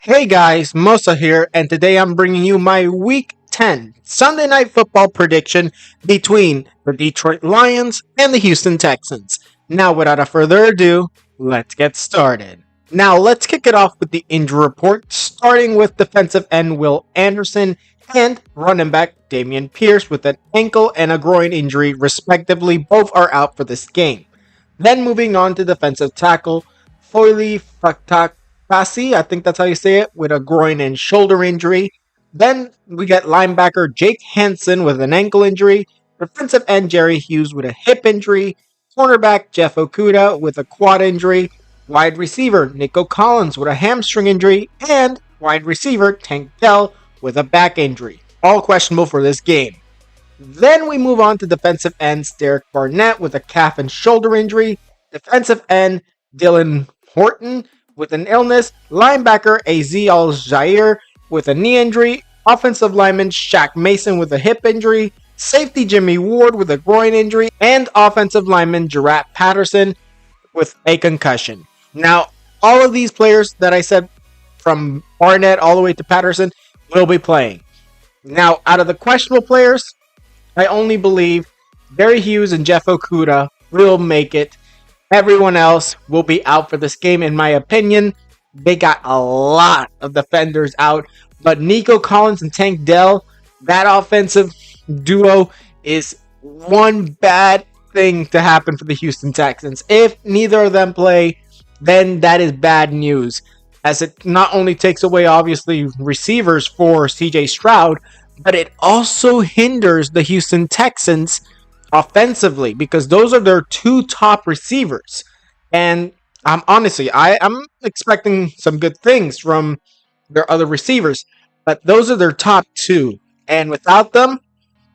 Hey guys, Mosa here, and today I'm bringing you my Week 10 Sunday Night Football prediction between the Detroit Lions and the Houston Texans. Now, without a further ado, let's get started. Now, let's kick it off with the injury report, starting with defensive end Will Anderson and running back Damian Pierce with an ankle and a groin injury, respectively. Both are out for this game. Then moving on to defensive tackle, Foyli Faktakasi, I think that's how you say it, with a groin and shoulder injury. Then we get linebacker Jake Hansen with an ankle injury, defensive end Jerry Hughes with a hip injury, cornerback Jeff Okuda with a quad injury, wide receiver Nico Collins with a hamstring injury, and wide receiver Tank Dell with a back injury. All questionable for this game. Then we move on to defensive ends Derek Barnett with a calf and shoulder injury, defensive end Dylan Horton with an illness, linebacker Az Al-Jair with a knee injury, offensive lineman Shaq Mason with a hip injury, safety Jimmy Ward with a groin injury, and offensive lineman Jarrett Patterson with a concussion. Now, all of these players that I said from Barnett all the way to Patterson will be playing. Now, out of the questionable players, I only believe Jerry Hughes and Jeff Okuda will make it. Everyone else will be out for this game, in my opinion. They got a lot of defenders out, but Nico Collins and Tank Dell, that offensive duo is one bad thing to happen for the Houston Texans. If neither of them play, then that is bad news, as it not only takes away, obviously, receivers for CJ Stroud, but it also hinders the Houston Texans offensively because those are their two top receivers. And I'm expecting some good things from their other receivers, but those are their top two. And without them,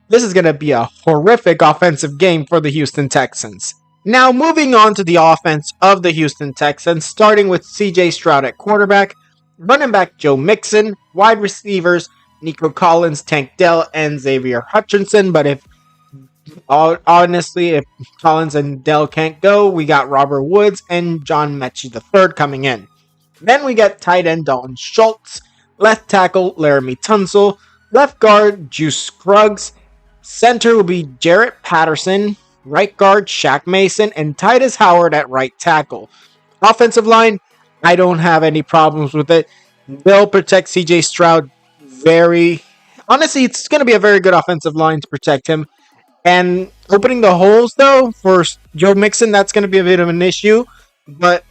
this is going to be a horrific offensive game for the Houston Texans. Now, moving on to the offense of the Houston Texans, starting with CJ Stroud at quarterback, running back Joe Mixon, wide receivers Nico Collins, Tank Dell, and Xavier Hutchinson. But if Collins and Dell can't go, we got Robert Woods and John Mechie III coming in. Then we get tight end Dalton Schultz, left tackle Laramie Tunsil, left guard Juice Scruggs, center will be Jarrett Patterson, right guard Shaq Mason, and Titus Howard at right tackle. Offensive line, I don't have any problems with it. They'll protect CJ Stroud honestly, it's going to be a very good offensive line to protect him. And opening the holes, though, for Joe Mixon, that's going to be a bit of an issue. But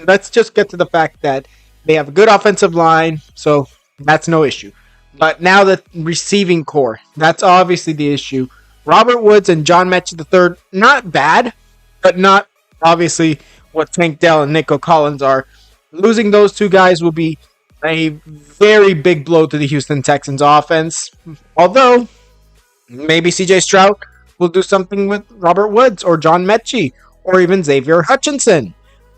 let's just get to the fact that they have a good offensive line, so that's no issue. But now the receiving core, that's obviously the issue. Robert Woods and John Mechie III, not bad, but not obviously what Tank Dell and Nico Collins are. Losing those two guys will be a very big blow to the Houston Texans offense. Although, maybe CJ Stroud will do something with Robert Woods or John Mechie or even Xavier Hutchinson.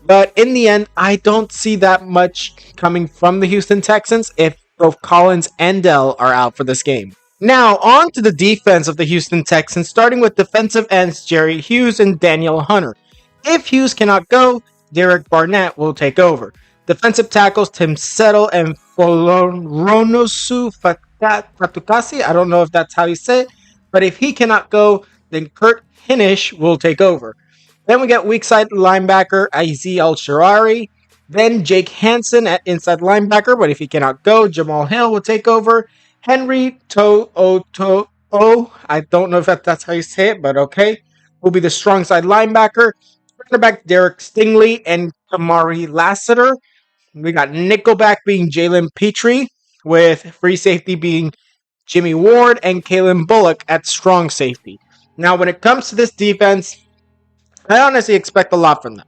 But in the end, I don't see that much coming from the Houston Texans if both Collins and Dell are out for this game. Now, on to the defense of the Houston Texans, starting with defensive ends Jerry Hughes and Daniel Hunter. If Hughes cannot go, Derek Barnett will take over. Defensive tackles Tim Settle and Ronosu Fatukasi. I don't know if that's how you say it, but if he cannot go, then Kurt Hinish will take over. Then we get weak side linebacker Az Al-Sharari. Then Jake Hansen at inside linebacker, but if he cannot go, Jamal Hill will take over. Henry To'o, I don't know if that's how you say it, but okay, will be the strong side linebacker. Quarterback Derek Stingley and Kamari Lassiter. We got nickelback being Jalen Petrie, with free safety being Jimmy Ward and Kalen Bullock at strong safety. Now, when it comes to this defense, I honestly expect a lot from them.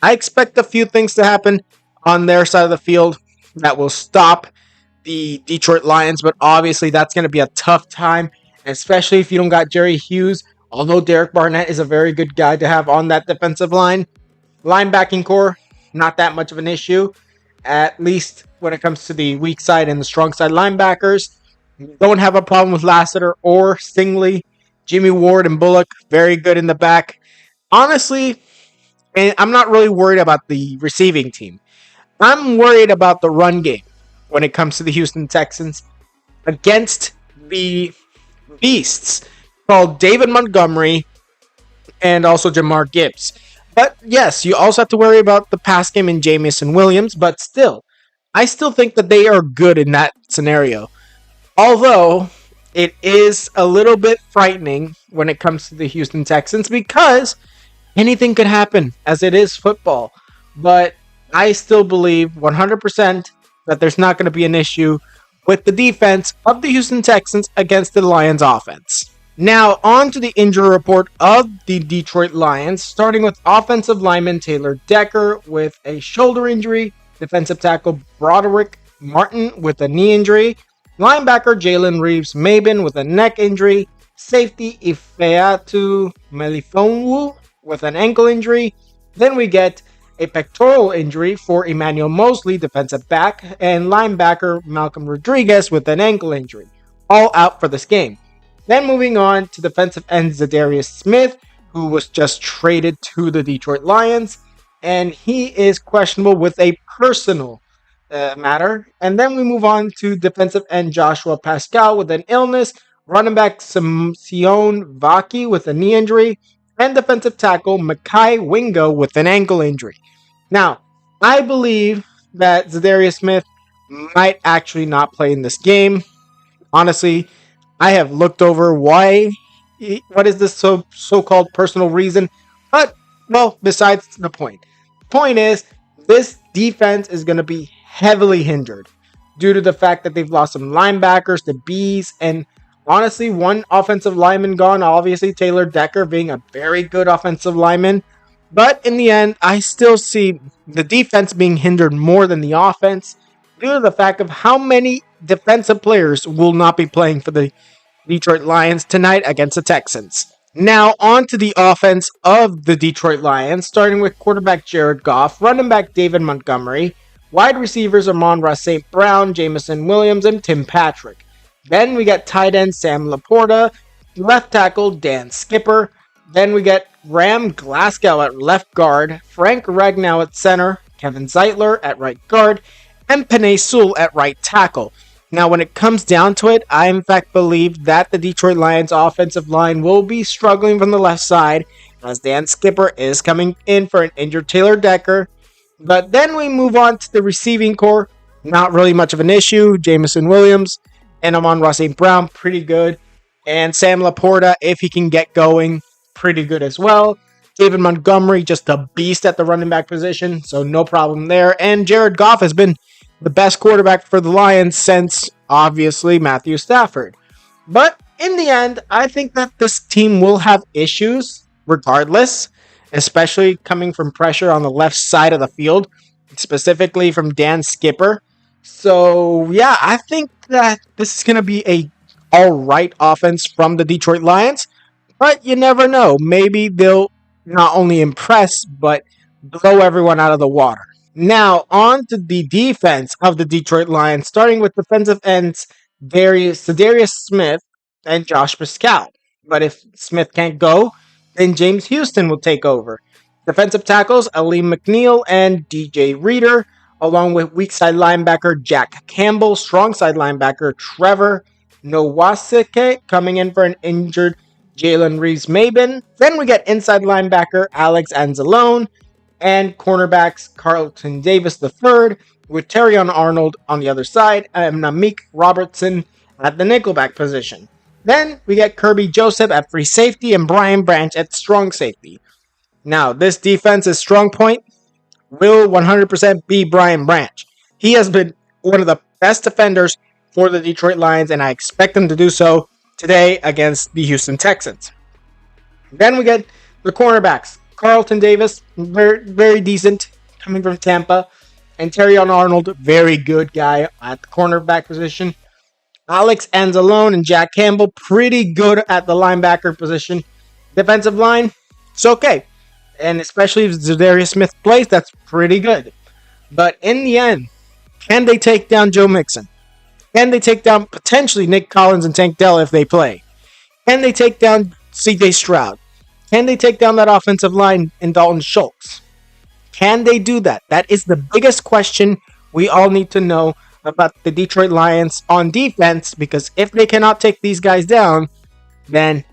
I expect a few things to happen on their side of the field that will stop the Detroit Lions, but obviously that's going to be a tough time, especially if you don't got Jerry Hughes, although Derek Barnett is a very good guy to have on that defensive line. Linebacking core, not that much of an issue, at least when it comes to the weak side and the strong side linebackers. Don't have a problem with Lassiter or Stingley. Jimmy Ward and Bullock, very good in the back. Honestly, I'm not really worried about the receiving team. I'm worried about the run game. when it comes to the Houston Texans against the beasts called David Montgomery and also Jamar Gibbs. But yes, you also have to worry about the pass game in Jamison Williams, but still, I still think that they are good in that scenario. Although it is a little bit frightening when it comes to the Houston Texans because anything could happen as it is football. But I still believe 100% that there's not going to be an issue with the defense of the Houston Texans against the Lions offense. Now, on to the injury report of the Detroit Lions, starting with offensive lineman Taylor Decker with a shoulder injury, defensive tackle Broderick Martin with a knee injury, linebacker Jalen Reeves-Maybin with a neck injury, safety Ifeatu Melifonwu with an ankle injury. Then we get a pectoral injury for Emmanuel Mosley, defensive back, and linebacker Malcolm Rodriguez with an ankle injury, all out for this game. Then moving on to defensive end Zadarius Smith, who was just traded to the Detroit Lions, and he is questionable with a personal matter. And then we move on to defensive end Joshua Pascal with an illness, running back Sion Vaki with a knee injury, and defensive tackle Makai Wingo with an ankle injury. Now, I believe that Zadarius Smith might actually not play in this game. Honestly, I have looked over what is this so-called personal reason, but, well, besides the point. The point is, this defense is going to be heavily hindered due to the fact that they've lost some linebackers to Bees, and honestly, one offensive lineman gone, obviously Taylor Decker being a very good offensive lineman. But in the end, I still see the defense being hindered more than the offense due to the fact of how many defensive players will not be playing for the Detroit Lions tonight against the Texans. Now, on to the offense of the Detroit Lions, starting with quarterback Jared Goff, running back David Montgomery, wide receivers Amon-Ra St. Brown, Jamison Williams, and Tim Patrick. Then we got tight end Sam Laporta, left tackle Dan Skipper. Then we get Ram Glasgow at left guard, Frank Ragnow at center, Kevin Zeitler at right guard, and Penei Sewell at right tackle. Now, when it comes down to it, I in fact believe that the Detroit Lions offensive line will be struggling from the left side as Dan Skipper is coming in for an injured Taylor Decker. But then we move on to the receiving core. Not really much of an issue. Jamison Williams and Amon-Ra St. Brown, pretty good. And Sam Laporta, if he can get going, pretty good as well. David Montgomery, just a beast at the running back position, so no problem there. And Jared Goff has been the best quarterback for the Lions since, obviously, Matthew Stafford. But in the end, I think that this team will have issues regardless, especially coming from pressure on the left side of the field, specifically from Dan Skipper. So, yeah, I think that this is going to be a all-right offense from the Detroit Lions. But you never know. Maybe they'll not only impress, but blow everyone out of the water. Now, on to the defense of the Detroit Lions, starting with defensive ends Zadarius Smith and Josh Pascal. But if Smith can't go, then James Houston will take over. Defensive tackles Ali McNeil and DJ Reader, along with weak side linebacker Jack Campbell, strong side linebacker Trevor Nowasike coming in for an injured Jalen Reeves-Maybin. Then we get inside linebacker Alex Anzalone and cornerbacks Carlton Davis III with Terrion Arnold on the other side and Namik Robertson at the nickelback position. Then we get Kirby Joseph at free safety and Brian Branch at strong safety. Now, this defense's strong point will 100% be Brian Branch. He has been one of the best defenders for the Detroit Lions, and I expect him to do so today against the Houston Texans. Then we get the cornerbacks. Carlton Davis, very, very decent, coming from Tampa. And Terrion Arnold, very good guy at the cornerback position. Alex Anzalone and Jack Campbell, pretty good at the linebacker position. Defensive line, it's okay. And especially if Zadarius Smith plays, that's pretty good. But in the end, can they take down Joe Mixon? Can they take down potentially Nick Collins and Tank Dell if they play? Can they take down CJ Stroud? Can they take down that offensive line in Dalton Schultz? Can they do that? That is the biggest question we all need to know about the Detroit Lions on defense, because if they cannot take these guys down, then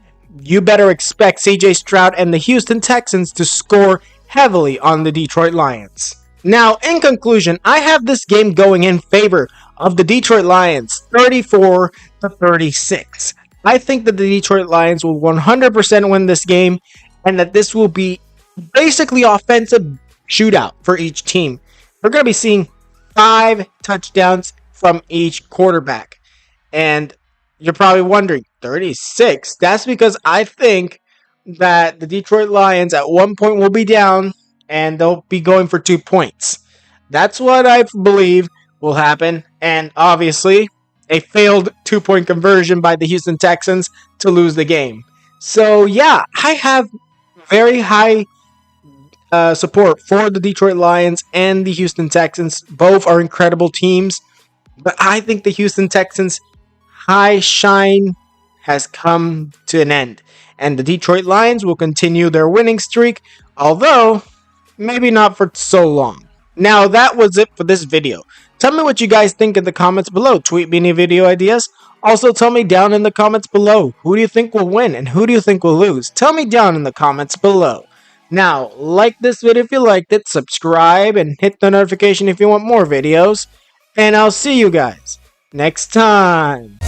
you better expect CJ Stroud and the Houston Texans to score heavily on the Detroit Lions. Now, in conclusion, I have this game going in favor of the Detroit Lions 34-36. I think that the Detroit Lions will 100% win this game, and that this will be basically offensive shootout for each team. We're going to be seeing 5 touchdowns from each quarterback. And you're probably wondering, 36? That's because I think that the Detroit Lions at one point will be down and they'll be going for 2 points. That's what I believe will happen. And obviously, a failed 2-point conversion by the Houston Texans to lose the game. So yeah, I have very high support for the Detroit Lions and the Houston Texans. Both are incredible teams, but I think the Houston Texans' high shine has come to an end, and the Detroit Lions will continue their winning streak, although maybe not for so long. Now, that was it for this video. Tell me what you guys think in the comments below. Tweet me any video ideas. Also, tell me down in the comments below, who do you think will win and who do you think will lose? Tell me down in the comments below. Now, like this video if you liked it, subscribe, and hit the notification if you want more videos. And I'll see you guys next time.